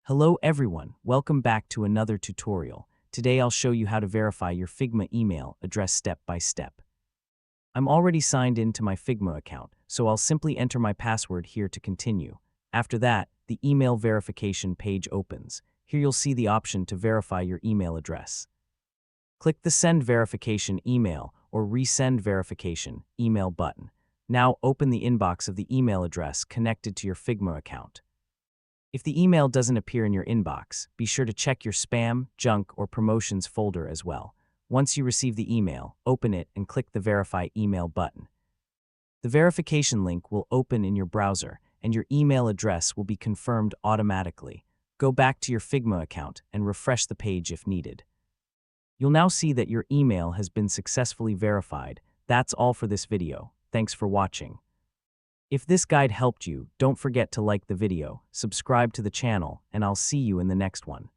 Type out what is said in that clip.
Hello everyone, welcome back to another tutorial. Today I'll show you how to verify your Figma email address step by step. I'm already signed in to my Figma account, so I'll simply enter my password here to continue. After that, the email verification page opens. Here you'll see the option to verify your email address. Click the Send Verification Email or Resend Verification Email button. Now open the inbox of the email address connected to your Figma account. If the email doesn't appear in your inbox, be sure to check your spam, junk, or promotions folder as well. Once you receive the email, open it and click the Verify Email button. The verification link will open in your browser, and your email address will be confirmed automatically. Go back to your Figma account and refresh the page if needed. You'll now see that your email has been successfully verified. That's all for this video. Thanks for watching. If this guide helped you, don't forget to like the video, subscribe to the channel, and I'll see you in the next one.